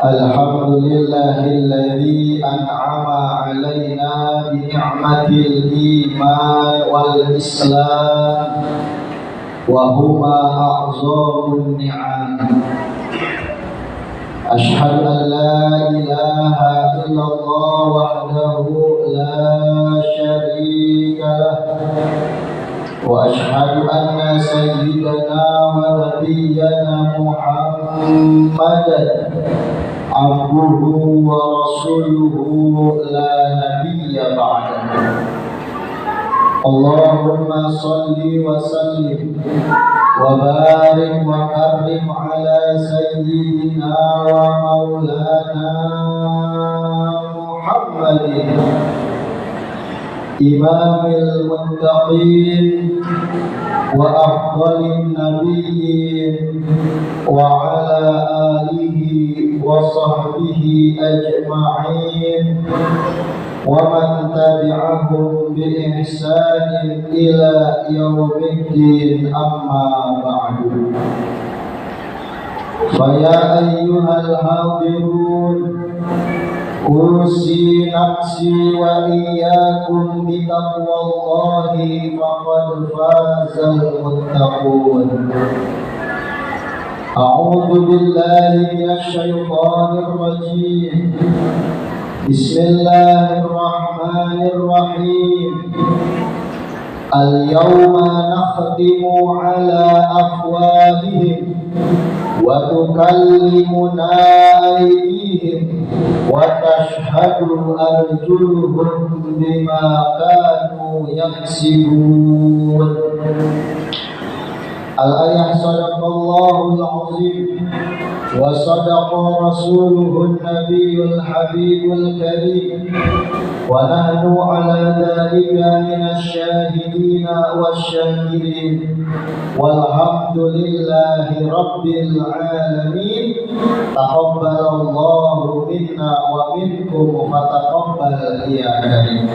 Alhamdulillahilladzi an'ama 'alaina bi ni'matil iman wal islam wa huma a'zamun ni'am. Asyhadu an la ilaha illallah wahdahu la syarika lah wa asyhadu anna sayyidana wa nabiyyana Muhammadan abduhu wa rasuluhu la nabiyya ba'dahu. Allahumma salli wa sallim wa barik wa karim ala sayyidina wa maulana Muhammadin imamil muttaqin wa afdalin nabiyyin wa ala alihi wa sahbihi ajma'in wa man tabi'ahum bi ihsanin ila yaumiddin, amma ba'du. Fa ya ayyuhal hadirun usi nafsi wa iyyakum bi taqwallahi faqad fazal muttaqun. A'udzu billahi minasy syaithanir rajim. Bismillahirrahmanirrahim. Al-yawma nakhtimu ala afwahihim wa tukallimuna aydihim wa tashhadu arjuluhum bima kanu yaksibun. Al-ayah sadaqallahul azim wa sadaqa rasuluhun nabiyul habibul karim wa nahnu ala dhalika minasy syahidina wasyakirin walhamdulillahi rabbil alamin. Taqabbalallahu minna wa minkum fataqabbal ya karim.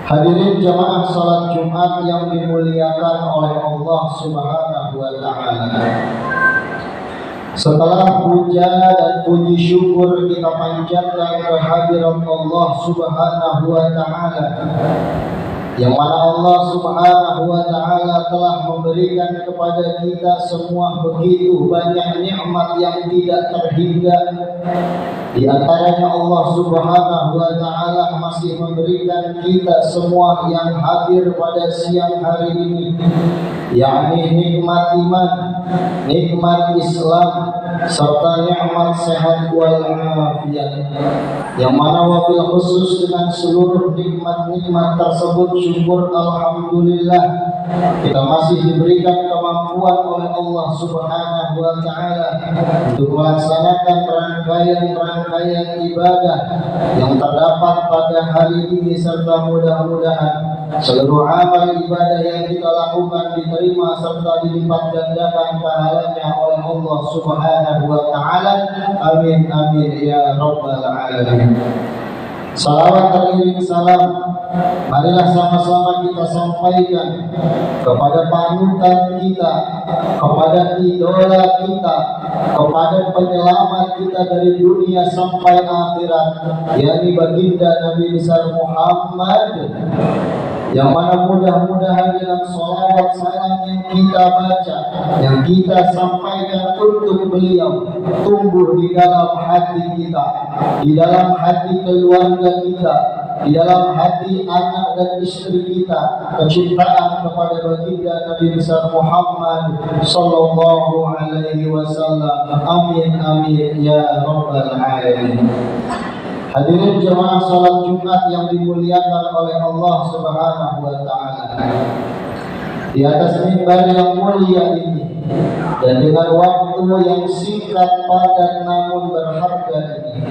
Hadirin jamaah salat Jumat yang dimuliakan oleh Allah Subhanahu wa taala. Setelah puja dan puji syukur kita panjatkan kehadirat Allah Subhanahu wa taala, yang mana Allah Subhanahu wa taala telah memberikan kepada kita semua begitu banyak nikmat yang tidak terhingga. Di antaranya Allah Subhanahu wa taala masih memberikan kita semua yang hadir pada siang hari ini, yakni nikmat iman, nikmat Islam, serta nikmat sehat wal afiat, yang mana wabil khusus dengan seluruh nikmat-nikmat tersebut syukur alhamdulillah kita masih diberikan kemampuan oleh Allah Subhanahu wa taala untuk melaksanakan rangkaian ibadah yang terdapat pada hari ini, serta mudah-mudahan seluruh amal ibadah yang kita lakukan diterima serta dilipat gandakan pahalanya oleh Allah Subhanahu wa taala. Amin amin ya rabbal alamin. Salawat teriring salam marilah sama-sama kita sampaikan kepada panutan kita, kepada idola kita, kepada penyelamat kita dari dunia sampai akhirat, yakni baginda Nabi besar Muhammad, yang mana mudah-mudahan dengan sholawat salam yang kita baca, yang kita sampaikan untuk beliau, tumbuh di dalam hati kita, di dalam hati keluarga kita, di dalam hati anak dan istri kita kecintaan kepada baginda Nabi besar Muhammad sallallahu alaihi wasallam. Amin amin ya rabbal alamin. Hadirin jemaah salat Jumat yang dimuliakan oleh Allah Subhanahu wa taala. Di atas mimbar yang mulia ini dan dengan waktu yang singkat padat namun berharga ini,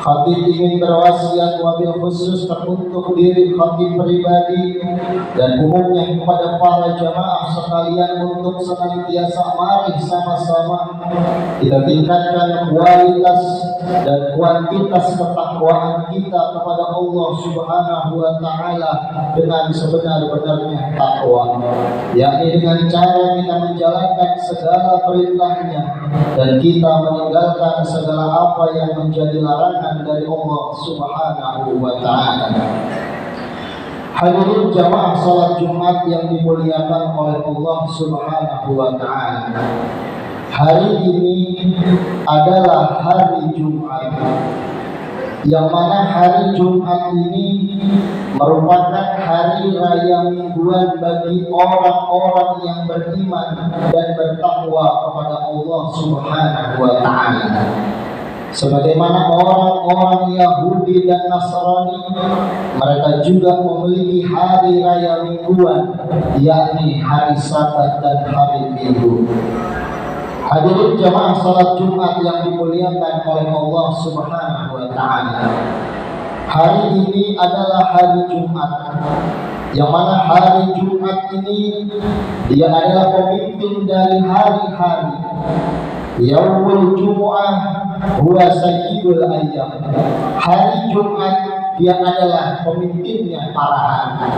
khatib ingin berwasiat wabil khusus teruntuk diri khatib pribadi dan umumnya kepada para jamaah sekalian untuk senantiasa mari sama-sama kita tingkatkan kualitas dan kuantitas ketakwaan kita kepada Allah Subhanahu wa taala dengan sebenar-benarnya takwa, yakni dengan cara kita menjalankan segala perintahnya dan kita meninggalkan segala apa yang menjadi larangan dari Allah Subhanahu wa taala. Hadirin jamaah salat Jumat yang dimuliakan oleh Allah Subhanahu wa taala. Hari ini adalah hari Jumat, yang mana hari Jumat ini merupakan hari raya mingguan bagi orang-orang yang beriman dan bertakwa kepada Allah Subhanahu wa taala. Sebagaimana orang-orang Yahudi dan Nasrani, mereka juga memiliki hari raya mingguan, yakni hari Sabat dan hari Minggu. Hadirin jamaah salat Jumat yang dimuliakan oleh Allah Subhanahu wa taala. Hari ini adalah hari Jumat, yang mana hari Jumat ini dia adalah pemimpin dari hari-hari. Yaumul Jumu'ah huwa sayyidul ayyam. Hari Jumat dia adalah pemimpinnya para hari.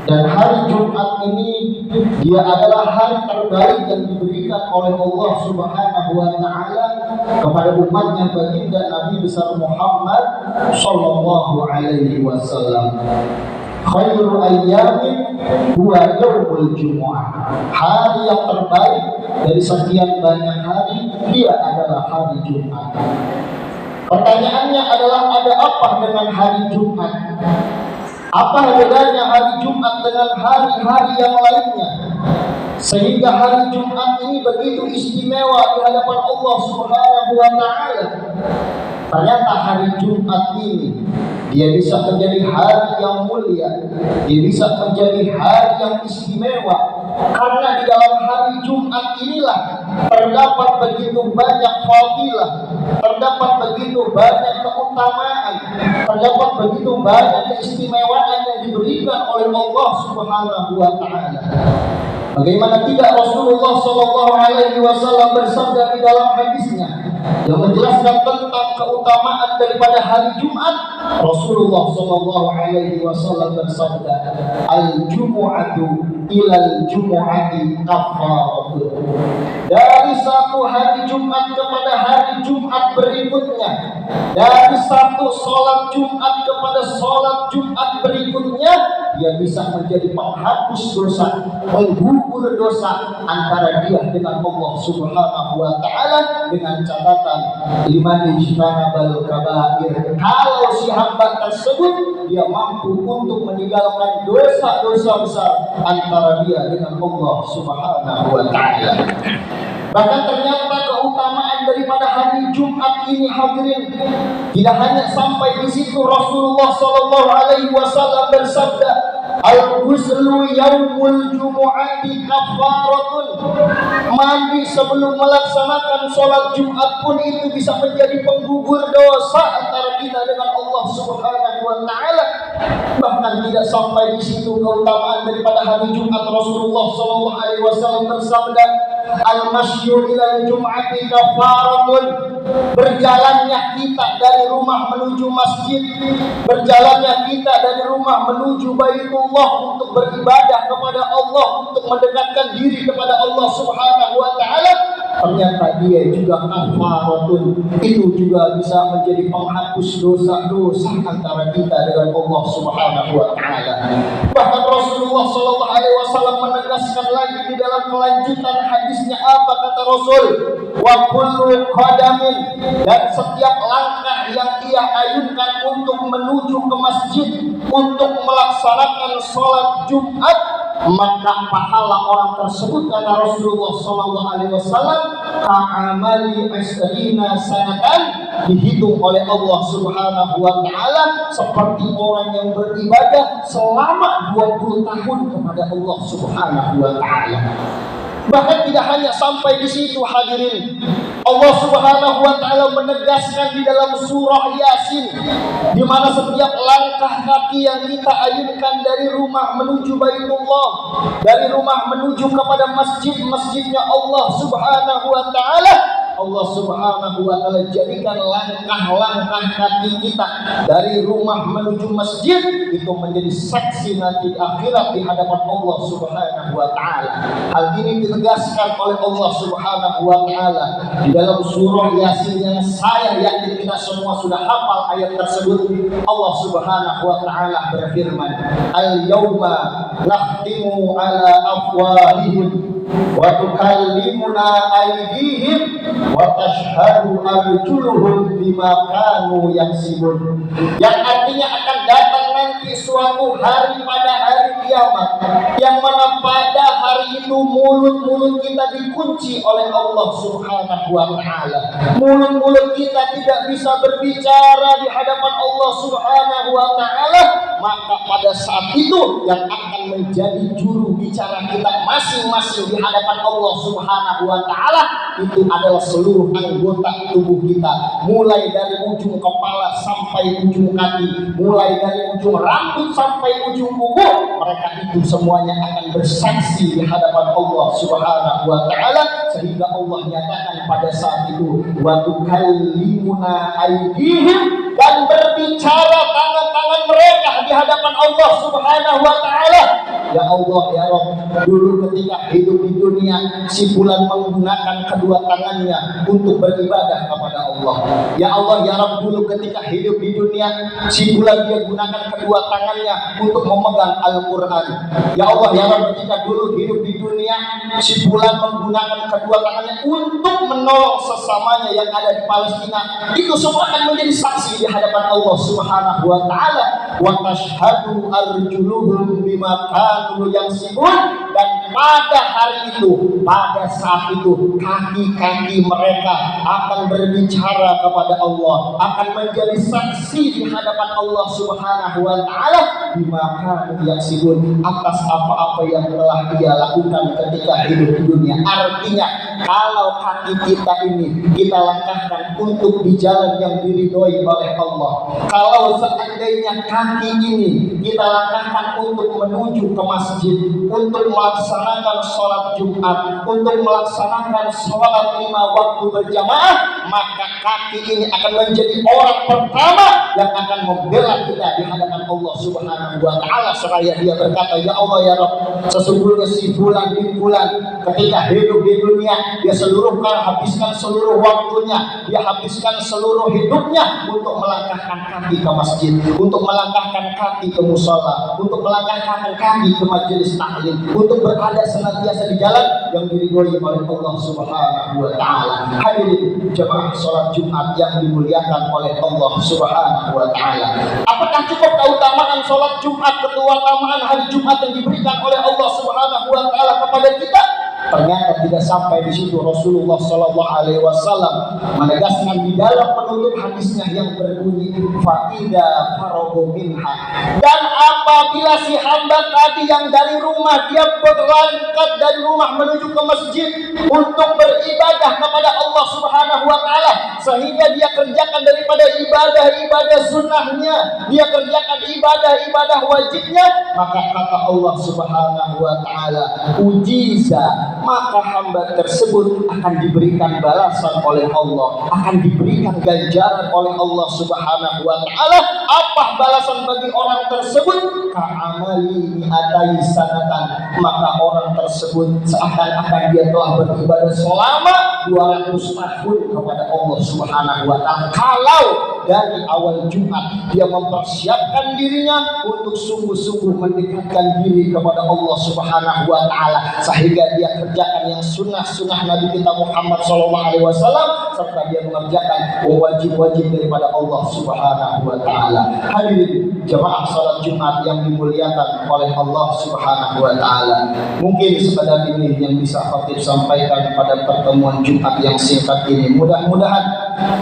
Dan hari Jumat ini dia adalah hari terbaik yang diberikan oleh Allah Subhanahu wa taala kepada umatnya baginda Nabi besar Muhammad sallallahu alaihi wasallam. Khairu ayyamin huwa yaumul jumu'ah. Hari yang terbaik dari sekian banyak hari dia adalah hari Jumat. Pertanyaannya adalah, ada apa dengan hari Jumat? Apa bedanya hari Jumat dengan hari-hari yang lainnya sehingga hari Jumat ini begitu istimewa di hadapan Allah Subhanahu wa taala? Ternyata hari Jumat ini dia bisa menjadi hari yang mulia, dia bisa menjadi hari yang istimewa, karena di dalam hari Jumat inilah terdapat begitu banyak fadilah, terdapat begitu banyak keutamaan, terdapat begitu banyak keistimewaan yang diberikan oleh Allah Subhanahu wa taala. Bagaimana tidak Rasulullah sallallahu alaihi wasallam bersabda di dalam hadisnya yang menjelaskan tentang keutamaan daripada hari Jumat. Rasulullah sallallahu alaihi wasallam bersabda, al-jumu'atu ilal jumu'ati kafaratun. Dari satu hari Jumat kepada hari Jumat berikutnya, dari satu sholat Jumat kepada sholat Jumat berikutnya, dia bisa menjadi penghapus dosa, mengukur dosa antara dia dengan Allah Subhanahu wa taala dengan catatan liman ijtanabal kabair. Kalau si hamba tersebut dia mampu untuk meninggalkan dosa-dosa besar antara dia dengan Allah Subhanahu wa taala. Bahkan ternyata keutamaan daripada hari Jumat ini, hadirin, tidak hanya sampai di situ. Rasulullah sallallahu alaihi wasallam bersabda, al-ghuslu yaumul jumu'ati kafaratun. Mandi sebelum melaksanakan sholat Jumat pun itu bisa menjadi penggugur dosa antara kita dengan Allah Subhanahu wa taala. Bahkan tidak sampai di situ keutamaan daripada hari Jumat. Rasulullah sallallahu alaihi wasallam bersabda, al-masyu ilal jum'ati kafaratun. Berjalannya kita dari rumah menuju masjid, berjalannya kita dari rumah menuju Baitullah untuk beribadah kepada Allah, untuk mendekatkan diri kepada Allah Subhanahu wa taala, ternyata dia juga kafaratun. Itu juga bisa menjadi penghapus dosa-dosa antara kita dengan Allah Subhanahu wa taala. Bahkan Rasulullah sallallahu alaihi wasallam menegaskan lagi di dalam kelanjutan hadisnya, apa kata Rasul? wa kullu qadamin, dan setiap langkah yang ia ayunkan untuk menuju ke masjid untuk melaksanakan sholat Jumat, maka pahala orang tersebut kata Rasulullah SAW ka'amali asrina sanatan, dihitung oleh Allah Subhanahu wa taala seperti orang yang beribadah selama 20 tahun kepada Allah Subhanahu wa taala. Bahkan tidak hanya sampai di situ hadirin, Allah Subhanahu wa taala menegaskan di dalam surah Yasin, di mana setiap langkah kaki yang kita ayunkan dari rumah menuju Baitullah, dari rumah menuju kepada masjidnya Allah Subhanahu wa taala, Allah Subhanahu wa taala jadikan langkah-langkah kaki kita dari rumah menuju masjid itu menjadi saksi nanti akhirat di hadapan Allah Subhanahu wa taala. Hal ini ditegaskan oleh Allah Subhanahu wa taala di dalam surah Yasin yang saya yakin kita semua sudah hafal ayat tersebut. Allah Subhanahu wa taala berfirman, "Al-yauma nakhtimu ala afwahihim wa tukallimuna aydihim wa tashhadu arjuluhum bima kanu yaksibun." Yang artinya akan datang nanti suatu hari pada hari kiamat, yang mana pada hari itu mulut-mulut kita dikunci oleh Allah Subhanahu wa taala. Mulut-mulut kita tidak bisa berbicara di hadapan Allah Subhanahu wa taala, maka pada saat itu yang akan menjadi juru bicara kita masing-masing di hadapan Allah Subhanahu wa taala itu adalah seluruh anggota tubuh kita, mulai dari ujung kepala sampai ujung kaki, mulai dari ujung rambut sampai ujung kuku. Mereka itu semuanya akan bersaksi di hadapan Allah Subhanahu wa taala, sehingga Allah nyatakan pada saat itu wa tukallimuna aydihim, dan berbicara tangan-tangan mereka di hadapan Allah Subhanahu wa taala. Ya Allah ya Rabb, dulu ketika hidup di dunia si fulan menggunakan kedua tangannya untuk beribadah kepada Allah. Ya Allah ya Rabb, dulu ketika hidup di dunia si fulan dia gunakan kedua tangannya untuk memegang Al-Qur'an. Ya Allah ya Rabb, ketika dulu hidup di dunia si fulan menggunakan kedua tangannya untuk menolong sesamanya yang ada di Palestina. Itu semua akan menjadi saksi di hadapan Allah Subhanahu wa taala. Wa tashhadu arjuluhum bima kanu yaksibun, dan pada hari itu, pada saat itu kaki-kaki mereka akan berbicara kepada Allah, akan menjadi saksi di hadapan Allah Subhanahu wa taala bima kanu yaksibun, atas apa-apa yang telah dia lakukan ketika hidup di dunia. Artinya kalau kaki kita ini kita langkahkan untuk di jalan yang diridhoi oleh Allah, kalau seandainya kaki ini kita langkahkan untuk menuju ke masjid, untuk melaksanakan sholat Jumat, untuk melaksanakan sholat 5 waktu berjamaah, maka kaki ini akan menjadi orang pertama yang akan membela kita di hadapan Allah Subhanahu wa taala, seraya dia berkata, ya Allah ya Rabb, sesungguhnya si fulan bin fulan ketika hidup di dunia dia habiskan seluruh waktunya, dia habiskan seluruh hidupnya untuk melangkahkan kaki ke masjid, untuk melangkahkan kaki ke musola, untuk melangkahkan kaki ke majelis taklim, untuk berada senantiasa di jalan yang diridhoi oleh Allah Subhanahu wa taala. Hadirin jemaah salat Jumat yang dimuliakan oleh Allah Subhanahu wa taala. Apakah cukup keutamaan salat Jumat, keutamaan hari Jumat yang diberikan oleh Allah Subhanahu wa taala kepada kita? Ternyata tidak sampai di situ. Rasulullah Shallallahu Alaihi Wasallam menegaskan di dalam penutup hadisnya yang berbunyi faida farogo minha, dan apabila si hamba tadi yang dari rumah dia berangkat dari rumah menuju ke masjid untuk beribadah kepada Allah Subhanahu wa taala, sehingga dia kerjakan daripada ibadah-ibadah sunnahnya, dia kerjakan ibadah-ibadah wajibnya, maka kata Allah Subhanahu wa taala ujiza, maka hamba tersebut akan diberikan balasan oleh Allah, akan diberikan ganjaran oleh Allah Subhanahu wa taala. Apa balasan bagi orang tersebut? Ka'amali mi'atai sanatan, maka orang tersebut seakan-akan dia telah beribadah selama 200 tahun kepada Allah Subhanahu wa taala. Kalau dari awal Jumat dia mempersiapkan dirinya untuk sungguh-sungguh mendekatkan diri kepada Allah Subhanahu wa taala, sehingga dia kerjakan yang sunnah-sunnah Nabi kita Muhammad SAW, serta dia mengerjakan wajib-wajib daripada Allah Subhanahu wa taala. Hadirin jemaah salat Jumat yang dimuliakan oleh Allah Subhanahu wa taala, mungkin sekadar ini yang bisa khatib sampaikan pada pertemuan Jumat yang singkat ini. Mudah-mudahan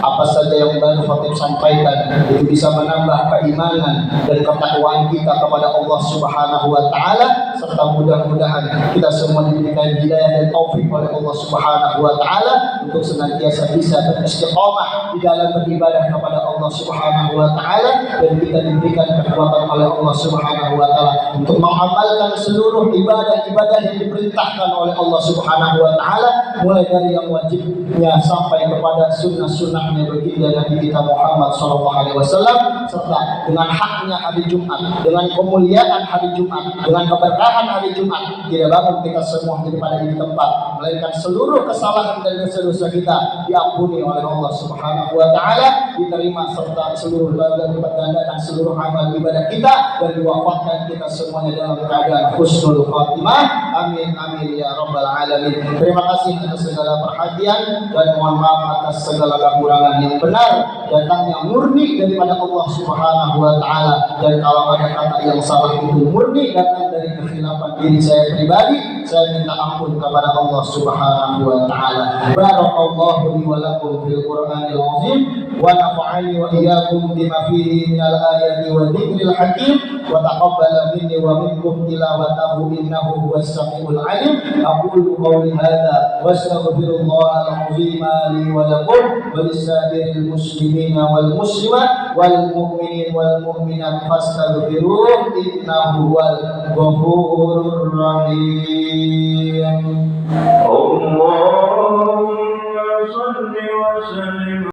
apa saja yang baru khatib sampaikan itu bisa menambah keimanan dan ketakwaan kita kepada Allah Subhanahu wa taala, serta mudah-mudahan kita semua diberikan hidayah dan taufik oleh Allah Subhanahu wa taala untuk senantiasa bisa beristiqamah di dalam beribadah kepada Allah Subhanahu wa taala, dan kita diberikan kekuatan oleh Allah Subhanahu wa taala untuk mengamalkan seluruh ibadah-ibadah yang diperintahkan oleh Allah Subhanahu wa taala, mulai dari yang wajibnya sampai kepada sunnah-sunnahnya baginda Nabi kita Muhammad SAW, serta dengan haknya hari Jumat, dengan kemuliaan hari Jumat, dengan keberkahan hari Jumat. Tidak bangun kita semua daripada di tempat, melainkan seluruh kesalahan dan dosa-dosa kita diampuni oleh Allah Subhanahu wa taala, diterima serta seluruh dan dipergandakan seluruh amal ibadah kita, dan diwafatkan kita semuanya dalam keadaan husnul khatimah. Amin amin ya rabbal alamin. Terima kasih atas segala perhatian dan mohon maaf atas segala kekurangan. Yang benar datangnya murni daripada Allah Subhanahu wa taala, dan kalau ada kata yang salah itu murni datang dari kekhilafan diri saya pribadi, saya minta ampun kepada Allah Subhanahu wa taala. Barakallahu li wa lakum fil Qur'anil azim, wa nafa'ani wa iyyakum bima fihi minal ayati wa dzikril hakim, wa taqabbala minni wa minkum tilawatahu innahu huwas samiul alim. Aqulu qawli hadza wa astaghfirullahal azim li wa lakum wa lisa'iril muslimina wal muslimat wal mu'minin wal mu'minat fastaghfiruh innahu huwal ghafurur rahim. Allahumma shalli wa sallim